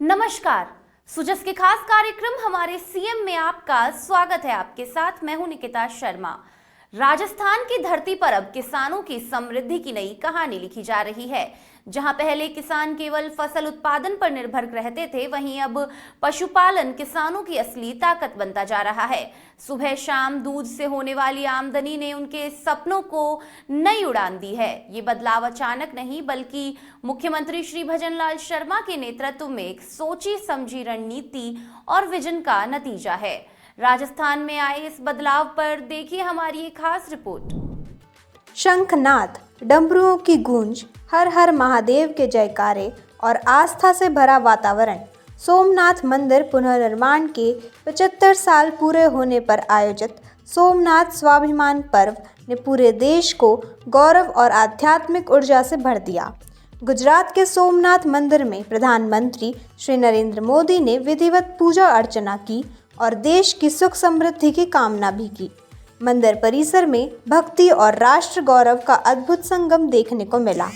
नमस्कार। सुजस के खास कार्यक्रम हमारे सीएम में आपका स्वागत है। आपके साथ मैं हूं निकिता शर्मा। राजस्थान की धरती पर अब किसानों की समृद्धि की नई कहानी लिखी जा रही है। जहां पहले किसान केवल फसल उत्पादन पर निर्भर रहते थे, वहीं अब पशुपालन किसानों की असली ताकत बनता जा रहा है। सुबह शाम दूध से होने वाली आमदनी ने उनके सपनों को नई उड़ान दी है। ये बदलाव अचानक नहीं, बल्कि मुख्यमंत्री श्री भजनलाल शर्मा के नेतृत्व में एक सोची समझी रणनीति और विजन का नतीजा है। राजस्थान में आए इस बदलाव पर देखिए हमारी एक खास रिपोर्ट। शंखनाद, डमरुओं की गूंज, हर हर महादेव के जयकारे और आस्था से भरा वातावरण। सोमनाथ मंदिर पुनर्निर्माण के 75 साल पूरे होने पर आयोजित सोमनाथ स्वाभिमान पर्व ने पूरे देश को गौरव और आध्यात्मिक ऊर्जा से भर दिया। गुजरात के सोमनाथ मंदिर में प्रधानमंत्री श्री नरेंद्र मोदी ने विधिवत पूजा अर्चना की और देश की सुख समृद्धि की कामना भी की। मंदिर परिसर में भक्ति और राष्ट्र गौरव का अद्भुत संगम देखने को मिला।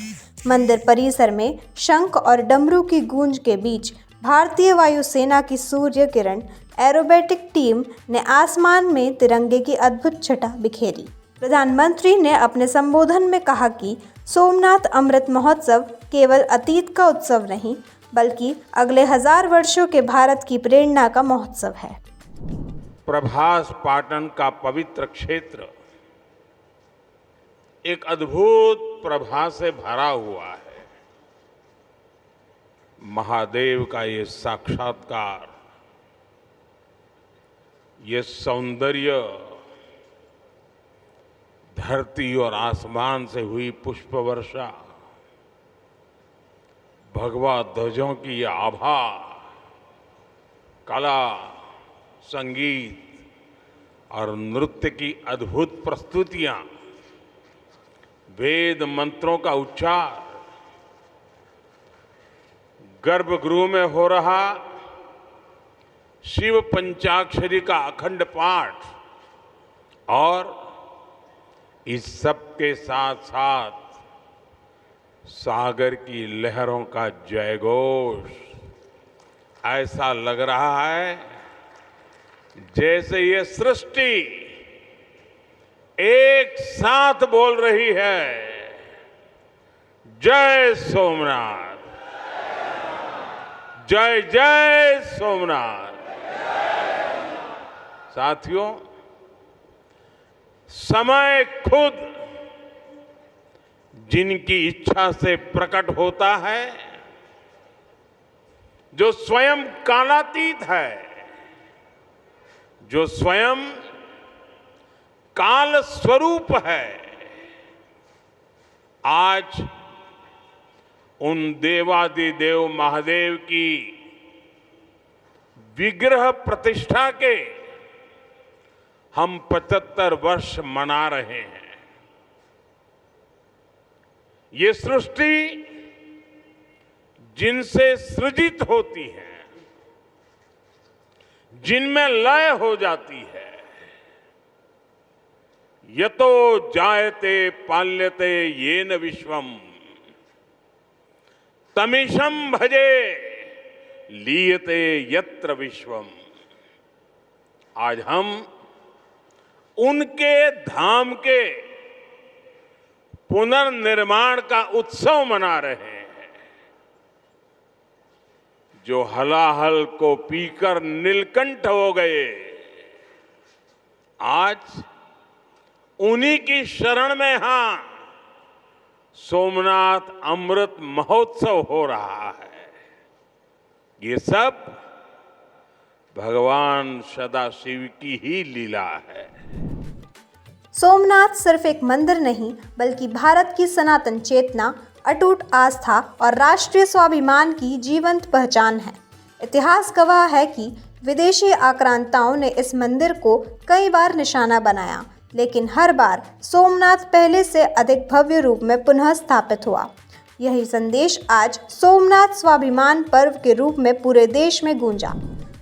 मंदिर परिसर में शंख और डमरू की गूंज के बीच भारतीय वायुसेना की सूर्य किरण एरोबेटिक टीम ने आसमान में तिरंगे की अद्भुत छटा बिखेरी। प्रधानमंत्री ने अपने संबोधन में कहा कि सोमनाथ अमृत महोत्सव केवल अतीत का उत्सव नहीं, बल्कि अगले 1000 वर्षों के भारत की प्रेरणा का महोत्सव है। प्रभास पाटन का पवित्र क्षेत्र एक अद्भुत प्रभा से भरा हुआ है। महादेव का ये साक्षात्कार, ये सौंदर्य, धरती और आसमान से हुई पुष्प वर्षा, भगवा ध्वजों की ये आभा, कला, संगीत और नृत्य की अद्भुत प्रस्तुतियां, वेद मंत्रों का उच्चार, गर्भगृह में हो रहा शिव पंचाक्षरी का अखंड पाठ और इस सब के साथ साथ सागर की लहरों का जयघोष। ऐसा लग रहा है जैसे ये सृष्टि एक साथ बोल रही है, जय सोमनाथ, जय जय सोमनाथ। साथियों, समय खुद जिनकी इच्छा से प्रकट होता है, जो स्वयं कालातीत है, जो स्वयं काल स्वरूप है, आज उन देवादिदेव महादेव की विग्रह प्रतिष्ठा के हम 75 वर्ष मना रहे हैं। ये सृष्टि जिनसे सृजित होती है, जिनमें लय हो जाती है, यतो जायते पाल्यते येन विश्वम तमीशं भजे लीयते यत्र विश्वम। आज हम उनके धाम के पुनर्निर्माण का उत्सव मना रहे हैं। जो हलाहल को पीकर नीलकंठ हो गए, आज उन्हीं की शरण में सोमनाथ अमृत महोत्सव हो रहा है। ये सब भगवान सदाशिव की ही लीला है। सोमनाथ सिर्फ एक मंदिर नहीं, बल्कि भारत की सनातन चेतना, अटूट आस्था और राष्ट्रीय स्वाभिमान की जीवंत पहचान है। इतिहास गवाह है कि विदेशी आक्रांताओं ने इस मंदिर को कई बार निशाना बनाया, लेकिन हर बार सोमनाथ पहले से अधिक भव्य रूप में पुनः स्थापित हुआ। यही संदेश आज सोमनाथ स्वाभिमान पर्व के रूप में पूरे देश में गूंजा।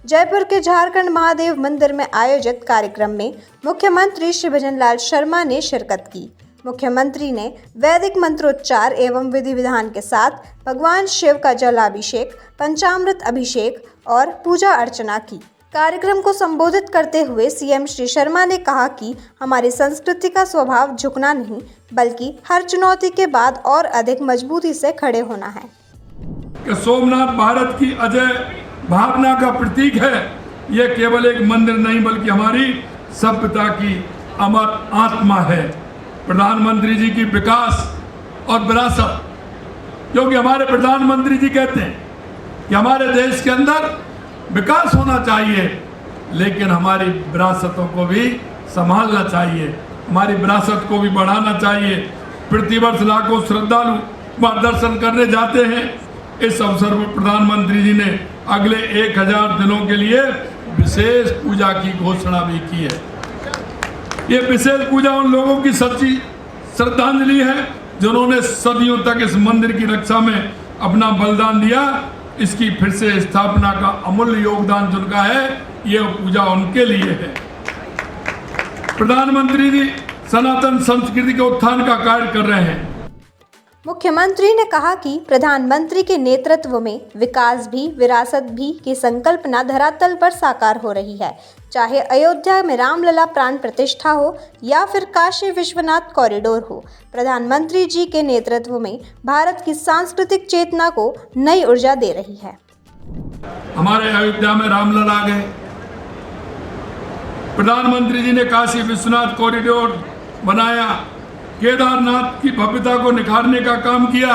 जयपुर के झारखंड महादेव मंदिर में आयोजित कार्यक्रम में मुख्यमंत्री श्री भजनलाल शर्मा ने शिरकत की। मुख्यमंत्री ने वैदिक मंत्रोच्चार एवं विधि विधान के साथ भगवान शिव का जलाभिषेक, पंचामृत अभिषेक और पूजा अर्चना की। कार्यक्रम को संबोधित करते हुए सीएम श्री शर्मा ने कहा कि हमारी संस्कृति का स्वभाव झुकना नहीं, बल्कि हर चुनौती के बाद और अधिक मजबूती से खड़े होना है। कि सोमनाथ भारत की अजय भावना का प्रतीक है। यह केवल एक मंदिर नहीं बल्कि हमारी सभ्यता की अमर आत्मा है। प्रधानमंत्री जी की विकास और विरासत, क्योंकि हमारे प्रधानमंत्री जी कहते हैं कि हमारे देश के अंदर विकास होना चाहिए, लेकिन हमारी विरासतों को भी संभालना चाहिए, हमारी विरासत को भी बढ़ाना चाहिए। प्रतिवर्ष लाखों श्रद्धालु वहाँ दर्शन करने जाते हैं। इस अवसर पर प्रधानमंत्री जी ने अगले 1000 दिनों के लिए विशेष पूजा की घोषणा भी की है। ये विशेष पूजा उन लोगों की सच्ची श्रद्धांजलि है जिन्होंने सदियों तक इस मंदिर की रक्षा में अपना बलिदान दिया। इसकी फिर से स्थापना का अमूल्य योगदान जिनका है, ये पूजा उनके लिए है। प्रधानमंत्री जी सनातन संस्कृति के उत्थान का कार्य कर रहे हैं। मुख्यमंत्री ने कहा कि प्रधानमंत्री के नेतृत्व में विकास भी विरासत भी की संकल्पना धरातल पर साकार हो रही है। चाहे अयोध्या में रामलला प्राण प्रतिष्ठा हो या फिर काशी विश्वनाथ कॉरिडोर हो, प्रधानमंत्री जी के नेतृत्व में भारत की सांस्कृतिक चेतना को नई ऊर्जा दे रही है। हमारे अयोध्या में रामलला आ गए, प्रधानमंत्री जी ने काशी विश्वनाथ कॉरिडोर बनाया, केदारनाथ की भव्यता को निखारने का काम किया।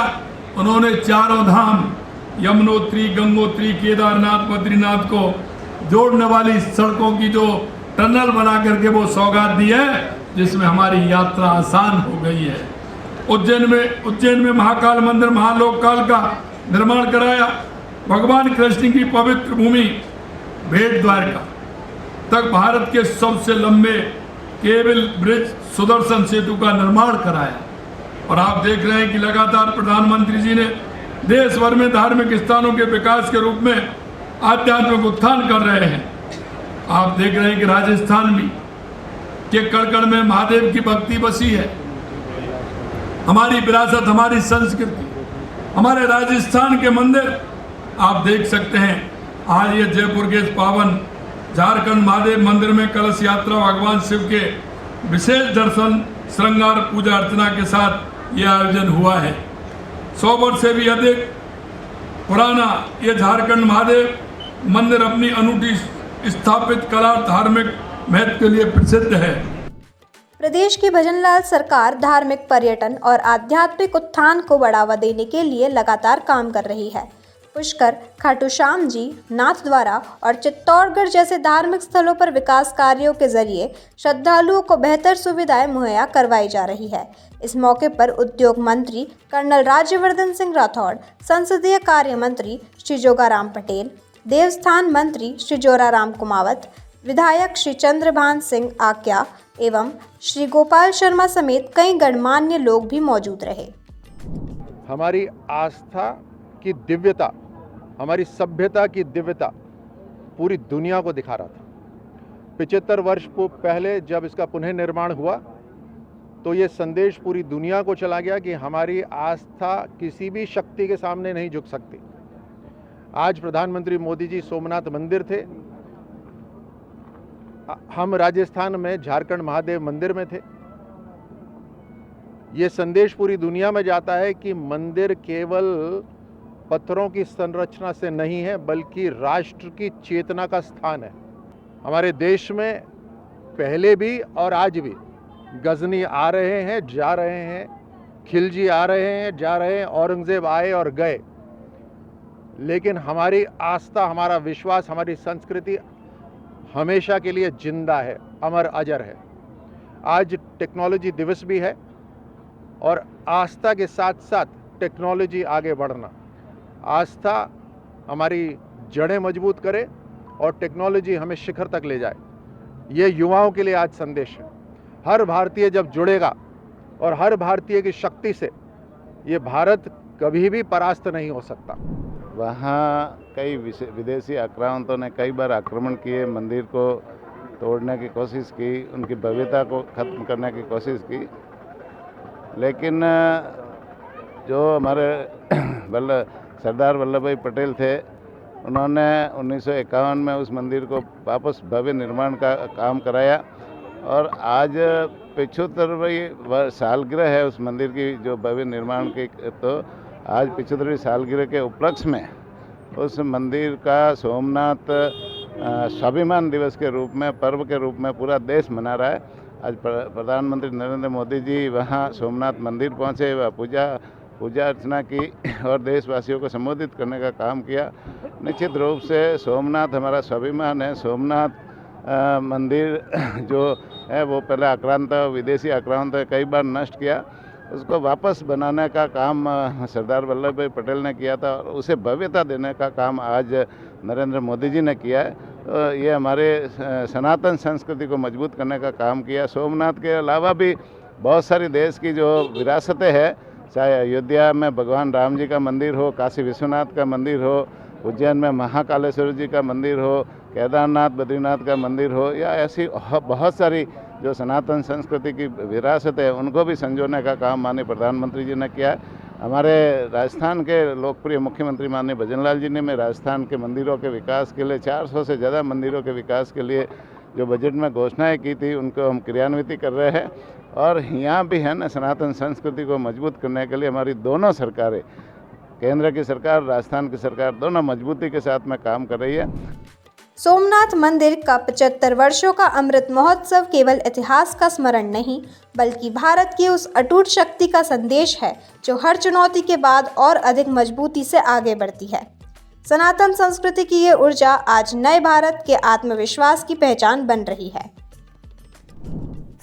उन्होंने चारों धाम यमुनोत्री, गंगोत्री, केदारनाथ, बद्रीनाथ को जोड़ने वाली सड़कों की जो टनल बना करके वो सौगात दी है, जिसमें हमारी यात्रा आसान हो गई है। उज्जैन में महाकाल मंदिर, महालोककाल का निर्माण कराया। भगवान कृष्ण की पवित्र भूमि भेट द्वारका तक भारत के सबसे लंबे केबल ब्रिज सुदर्शन सेतु का निर्माण कराया। और आप देख रहे हैं कि लगातार प्रधानमंत्री जी ने देश भर में धार्मिक स्थानों के विकास के रूप में आध्यात्मिक उत्थान कर रहे हैं। आप देख रहे हैं कि राजस्थान भी के कड़कड़ में महादेव की भक्ति बसी है। हमारी विरासत, हमारी संस्कृति, हमारे राजस्थान के मंदिर आप देख सकते हैं। आज ये जयपुर के पावन झारखंड महादेव मंदिर में कलश यात्रा भगवान शिव के विशेष दर्शन, श्रृंगार, पूजा अर्चना के साथ ये आयोजन हुआ है। 100 वर्ष से भी अधिक पुराना ये झारखंड महादेव मंदिर अपनी अनूठी स्थापित कला, धार्मिक महत्व के लिए प्रसिद्ध है। प्रदेश की भजनलाल सरकार धार्मिक पर्यटन और आध्यात्मिक उत्थान को बढ़ावा देने के लिए लगातार काम कर रही है। पुष्कर, खाटू श्याम जी, नाथद्वारा और चित्तौड़गढ़ जैसे धार्मिक स्थलों पर विकास कार्यों के जरिए श्रद्धालुओं को बेहतर सुविधाएं मुहैया करवाई जा रही है। इस मौके पर उद्योग मंत्री कर्नल राज्यवर्धन सिंह राठौड़, संसदीय कार्य मंत्री श्री जोगाराम पटेल, देवस्थान मंत्री श्री जोराराम कुमावत, विधायक श्री चंद्रभान सिंह आक्या एवं श्री गोपाल शर्मा समेत कई गणमान्य लोग भी मौजूद रहे। हमारी आस्था की दिव्यता, हमारी सभ्यता की दिव्यता पूरी दुनिया को दिखा रहा था। 75 वर्ष पहले जब इसका पुनः निर्माण हुआ तो ये संदेश पूरी दुनिया को चला गया कि हमारी आस्था किसी भी शक्ति के सामने नहीं झुक सकती। आज प्रधानमंत्री मोदी जी सोमनाथ मंदिर थे, हम राजस्थान में झारखंड महादेव मंदिर में थे। ये संदेश पूरी दुनिया में जाता है कि मंदिर केवल पत्थरों की संरचना से नहीं है, बल्कि राष्ट्र की चेतना का स्थान है। हमारे देश में पहले भी और आज भी गजनी आ रहे हैं, जा रहे हैं, खिलजी आ रहे हैं, जा रहे हैं, औरंगजेब आए और गए, लेकिन हमारी आस्था, हमारा विश्वास, हमारी संस्कृति हमेशा के लिए जिंदा है, अमर अजर है। आज टेक्नोलॉजी दिवस भी है और आस्था के साथ साथ टेक्नोलॉजी आगे बढ़ना, आस्था हमारी जड़ें मजबूत करे और टेक्नोलॉजी हमें शिखर तक ले जाए। ये युवाओं के लिए आज संदेश है। हर भारतीय जब जुड़ेगा और हर भारतीय की शक्ति से ये भारत कभी भी परास्त नहीं हो सकता। वहाँ कई विदेशी आक्रांतों ने कई बार आक्रमण किए, मंदिर को तोड़ने की कोशिश की, उनकी भव्यता को खत्म करने की कोशिश की, लेकिन जो हमारे सरदार वल्लभ भाई पटेल थे, उन्होंने 1951 में उस मंदिर को वापस भव्य निर्माण का काम कराया और आज 75वीं सालगिरह है उस मंदिर की जो भव्य निर्माण की। तो आज 75वीं सालगिरह के उपलक्ष्य में उस मंदिर का सोमनाथ स्वाभिमान दिवस के रूप में, पर्व के रूप में पूरा देश मना रहा है। आज प्रधानमंत्री नरेंद्र मोदी जी वहाँ सोमनाथ मंदिर पहुँचे, वह पूजा अर्चना की और देशवासियों को संबोधित करने का काम किया। निश्चित रूप से सोमनाथ हमारा स्वाभिमान है। सोमनाथ मंदिर जो है वो पहले आक्रांत, विदेशी आक्रांत कई बार नष्ट किया, उसको वापस बनाने का काम सरदार वल्लभ भाई पटेल ने किया था और उसे भव्यता देने का काम आज नरेंद्र मोदी जी ने किया है। तो ये हमारे सनातन संस्कृति को मजबूत करने का काम किया। सोमनाथ के अलावा भी बहुत सारी देश की जो विरासतें हैं, चाहे अयोध्या में भगवान राम जी का मंदिर हो, काशी विश्वनाथ का मंदिर हो, उज्जैन में महाकालेश्वर जी का मंदिर हो, केदारनाथ बद्रीनाथ का मंदिर हो, या ऐसी बहुत सारी जो सनातन संस्कृति की विरासत है उनको भी संजोने का काम माननीय प्रधानमंत्री जी ने किया है। हमारे राजस्थान के लोकप्रिय मुख्यमंत्री माननीय भजनलाल जी ने में राजस्थान के मंदिरों के विकास के लिए 400 से ज़्यादा मंदिरों के विकास के लिए जो बजट में घोषणाएं की थी उनको हम क्रियान्वित कर रहे हैं। और यहाँ भी है ना, सनातन संस्कृति को मजबूत करने के लिए हमारी दोनों सरकारें, केंद्र की सरकार, राजस्थान की सरकार, दोनों मजबूती के साथ में काम कर रही है। सोमनाथ मंदिर का 75 वर्षों का अमृत महोत्सव केवल इतिहास का स्मरण नहीं, बल्कि भारत की उस अटूट शक्ति का संदेश है जो हर चुनौती के बाद और अधिक मजबूती से आगे बढ़ती है। सनातन संस्कृति की ये ऊर्जा आज नए भारत के आत्मविश्वास की पहचान बन रही है।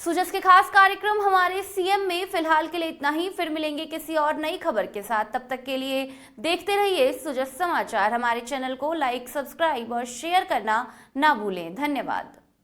सुजस के खास कार्यक्रम हमारे सीएम में फिलहाल के लिए इतना ही। फिर मिलेंगे किसी और नई खबर के साथ। तब तक के लिए देखते रहिए सुजस समाचार। हमारे चैनल को लाइक, सब्सक्राइब और शेयर करना ना भूलें। धन्यवाद।